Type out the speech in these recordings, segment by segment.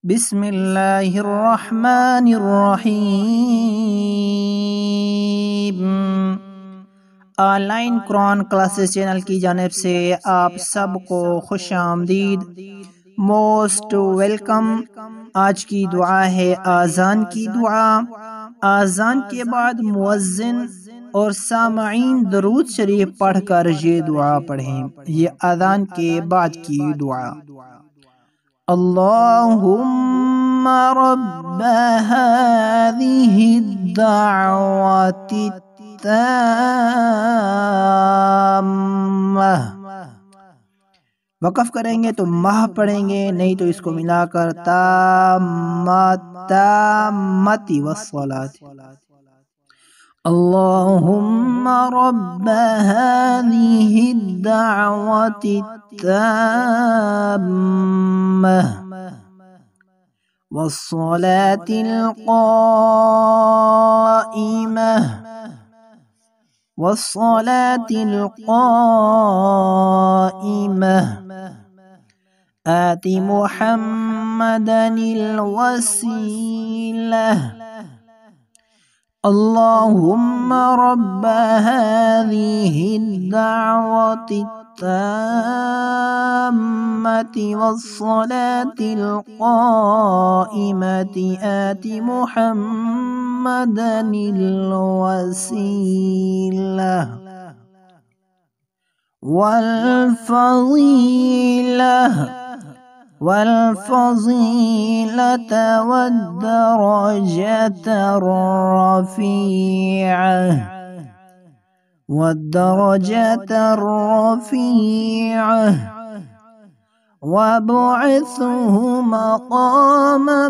बिस्मिल्लाहिर्रहमानिर्रहीम। ऑनलाइन Quran classes channel की जानिब से आप सबको खुश आमदीद, मोस्ट वेलकम। आज की दुआ है आज़ान की दुआ। आज़ान के बाद मुअज्जिन और सामईन दरूद शरीफ पढ़कर ये दुआ पढ़ें। ये आज़ान के बाद की दुआ। अल्लाहुम्मा रब्ब हाज़िहि दाअवति ताम्मा। वक़फ़ करेंगे तो माह पढ़ेंगे, नहीं तो इसको मिलाकर ताम्मति वस्सलात। अल्लाहुम्मा रब्ब हाज़िहि दाअवति ताम्मा वस्सलातिल क़ाइमा आति मुहम्मदनिल वसीला। अल्लाहुम्मा रब्ब हाज़िहि दाअवति ताम्मति वस्सलातिल क़ाइमति आति मुहम्मदनिल वसीला والفضيلة والدرجة الرفيعة وابعثه مقاما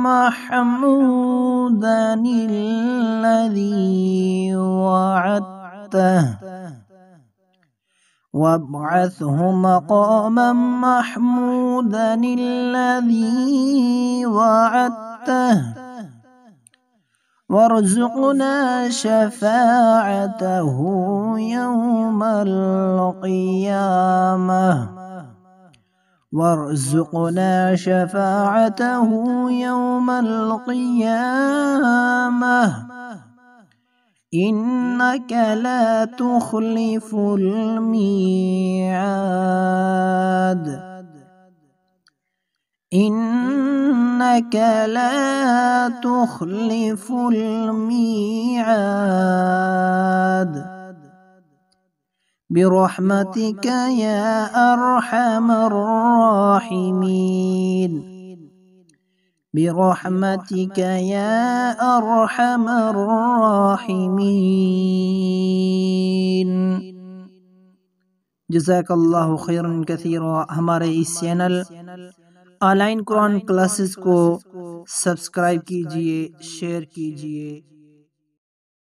محمودا الذي وعدته وابعثه مقاما محمودا الذي وعدته وارزقنا شفاعته يوم القيامة وارزقنا شفاعته يوم القيامة إنك لا تخلف الميعاد. إنك لا تخلف الميعاد برحمتك يا أرحم الراحمين. برحمتك يا أرحم الراحمين। जज़ाकल्लाहु खैरन कसीरा। हमारे इस चैनल ऑनलाइन कुरान क्लासेस को सब्सक्राइब कीजिए, शेयर कीजिए।